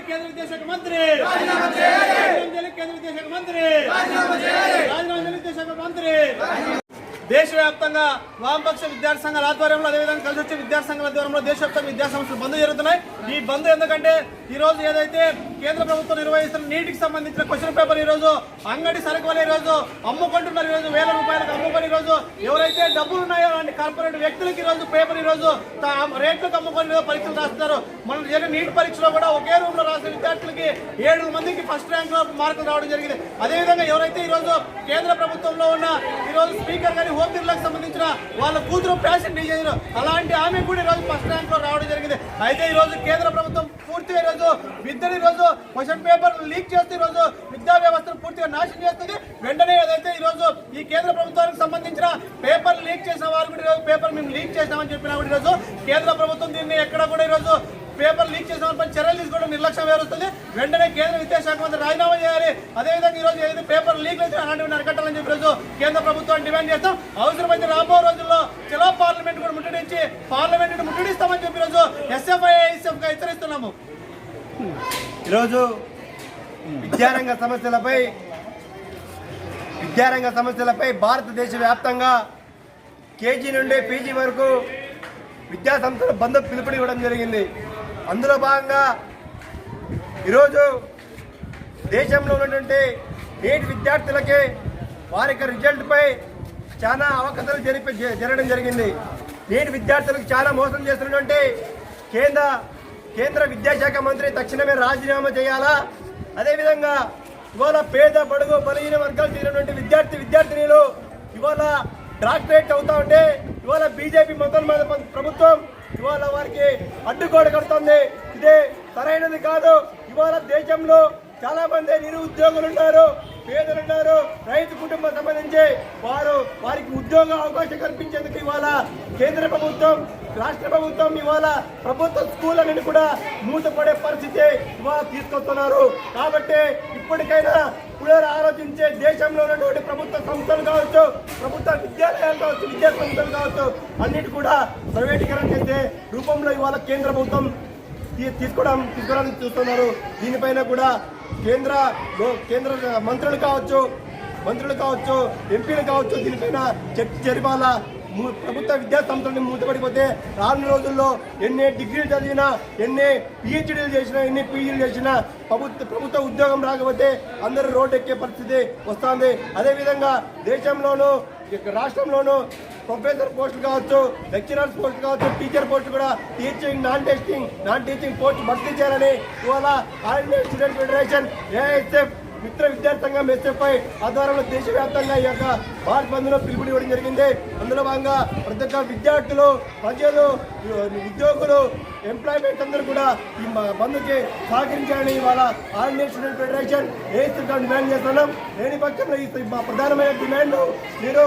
కేంద్ర విద్యాశాఖ మంత్రి దేశవ్యాప్తంగా వామపక్ష విద్యార్థి సంఘాల ఆధ్వర్యంలో అదేవిధంగా కలిసి వచ్చే విద్యార్థి సంఘాల ఆధ్వర్యంలో దేశవ్యాప్తంగా విద్యాసంస్థలు బంద్ జరుగుతున్నాయి. ఈ బంద్ ఎందుకంటే ఈ రోజు ఏదైతే కేంద్ర ప్రభుత్వం నిర్వహిస్తున్న నీటికి సంబంధించిన క్వశ్చన్ పేపర్ ఈ రోజు అంగడి సరుకు వల్ల ఈ రోజు అమ్ముకుంటున్నారు. ఈ రోజు వేల రూపాయలకు అమ్ముకొని ఈ రోజు ఎవరైతే డబ్బులు ఉన్నాయో అలాంటి కార్పొరేట్ వ్యక్తులకు ఈ రోజు పేపర్ ఈ రోజు రేట్లకు అమ్ముకొని పరీక్షలు రాస్తున్నారు. మనం జరిగిన నీట్ పరీక్షలో కూడా ఒకే రూమ్ లో రాసిన విద్యార్థులకి 7 మందికి ఫస్ట్ ర్యాంక్ లో మార్కులు రావడం జరిగింది. అదేవిధంగా ఎవరైతే ఈ రోజు కేంద్ర ప్రభుత్వంలో ఉన్న ఈ రోజు స్పీకర్ గారి హోమ్ బిర్లాకు సంబంధించిన వాళ్ళ కూతురు ఫ్యాషన్ డిజైనర్ అలాంటి ఆమె కూడా ఈ రోజు ఫస్ట్ ర్యాంక్ లో రావడం జరిగింది. అయితే ఈ రోజు కేంద్ర ప్రభుత్వం పూర్తిగా ఈ రోజు విద్యను ఈ రోజు క్వశ్చన్ పేపర్ లీక్ చేస్తూ ఈ రోజు విద్యా వ్యవస్థను పూర్తిగా నాశనం చేస్తుంది. వెంటనే ఏదైతే ఈ రోజు ఈ కేంద్ర ప్రభుత్వానికి సంబంధించిన పేపర్ లీక్ చేసిన వారు కూడా ఈ రోజు పేపర్ మేము లీక్ చేసామని చెప్పినా కూడా ఈ రోజు కేంద్ర ప్రభుత్వం దీన్ని ఎక్కడ కూడా ఈ రోజు పేపర్ లీక్ చేసిన వారిపై చర్యలు తీసుకోవడం నిర్లక్ష్యం వేరుస్తుంది. వెంటనే కేంద్ర విద్యాశాఖ మంత్రి రాజీనామా చేయాలి. అదేవిధంగా ఈ రోజు ఏదైతే పేపర్ లీక్ అయితే అలాంటివి అరికట్టాలని చెప్పి రోజు కేంద్ర ప్రభుత్వాన్ని డిమాండ్ చేస్తాం. అవసరమైతే రాబో రోజుల్లో చలో పార్లమెంట్ కూడా ముట్టడించి పార్లమెంట్ ముట్టడిస్తామని చెప్పి రోజు SFI గా హెచ్చరిస్తున్నాము. ఈరోజు విద్యారంగ సమస్యలపై భారతదేశ వ్యాప్తంగా కేజీ నుండి పీజీ వరకు విద్యా సంస్థల బంద్ పిలుపుని ఇవ్వడం జరిగింది. అందులో భాగంగా ఈరోజు దేశంలో ఉన్నటువంటి నీట్ విద్యార్థులకి వారి యొక్క రిజల్ట్పై చాలా అవకతలు జరగడం జరిగింది. నీట్ విద్యార్థులకు చాలా మోసం చేస్తున్నటువంటి కేంద్ర విద్యాశాఖ మంత్రి తక్షణమే రాజీనామా చేయాలా. అదేవిధంగా ఇవాళ పేద బడుగు బలహీన వర్గాలు చేరినటువంటి విద్యార్థినిలు ఇవాళ డాక్టరేట్ అవుతా ఉంటే ఇవాళ బీజేపీ ప్రభుత్వం ఇవాళ వారికి అడ్డుగోడ కడుతుంది. ఇదే సరైనది కాదు. ఇవాళ దేశంలో చాలా మంది నిరుద్యోగులు ఉన్నారు, పేదలు ఉన్నారు. రైతు కుటుంబం సంబంధించి వారికి ఉద్యోగ అవకాశం కల్పించేందుకు ఇవాళ కేంద్ర ప్రభుత్వం రాష్ట్ర ప్రభుత్వం ఇవాళ ప్రభుత్వ స్కూల్ అనేది కూడా మూతపడే పరిస్థితి ఇవాళ తీసుకొస్తున్నారు. కాబట్టి ఇప్పటికైనా పునర్ ఆలోచించే దేశంలో ఉన్నటువంటి ప్రభుత్వ సంస్థలు కావచ్చు, ప్రభుత్వ విద్యాలయాలు కావచ్చు, విద్యా సంస్థలు కావచ్చు, అన్నిటి కూడా ప్రైవేటీకరణ చేసే రూపంలో ఇవాళ కేంద్ర ప్రభుత్వం తీసుకోవడానికి చూస్తున్నారు. దీనిపైన కూడా కేంద్ర మంత్రులు కావచ్చు, ఎంపీలు కావచ్చు, దీనిపైన జరిపాల. ప్రభుత్వ విద్యా సంస్థలను మూతపడిపోతే రానున్న రోజుల్లో ఎన్ని డిగ్రీలు చదివినా, ఎన్ని PhDలు చేసినా, ఎన్ని PGలు చేసినా ప్రభుత్వ ఉద్యోగం రాకపోతే అందరూ రోడ్డు ఎక్కే పరిస్థితి వస్తుంది. అదేవిధంగా దేశంలోనూ రాష్ట్రంలోనూ ప్రొఫెసర్ పోస్టులు కావచ్చు, లెక్చరర్స్ పోస్టులు కావచ్చు, టీచర్ పోస్టులు కూడా టీచింగ్ నాన్ టీచింగ్ పోస్ట్ భర్తీ చేయాలని ఇవాళ all India student federation AISF మిత్ర విద్యార్థి సంఘం SFI ఆధ్వర్యంలో దేశవ్యాప్తంగా ఈ యొక్క భారత్ బంద్లో పిలుపునివ్వడం జరిగింది. అందులో భాగంగా ప్రతి ఒక్క విద్యార్థులు, ప్రజలు, ఉద్యోగులు, ఎంప్లాయ్మెంట్ అందరూ కూడా ఈ బంద్కి సహకరించాలని ఇవాళ all India student federation AISF demand చేస్తున్నాం. లేని పక్షంలో ఈ ప్రధానమైన డిమాండ్ మీరు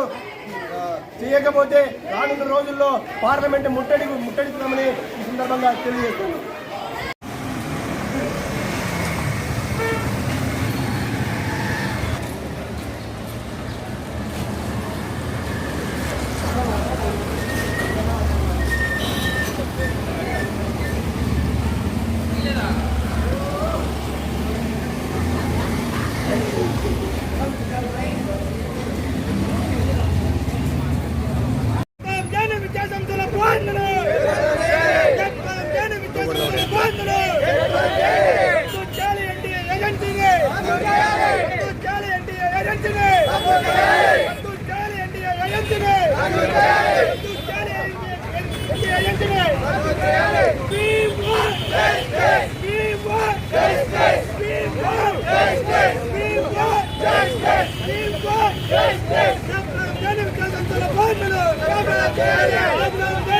చేయకపోతే రానున్న రోజుల్లో పార్లమెంట్ ముట్టడిస్తామని ఈ సందర్భంగా తెలియజేస్తున్నాం. రాజీనామా చేయాలి.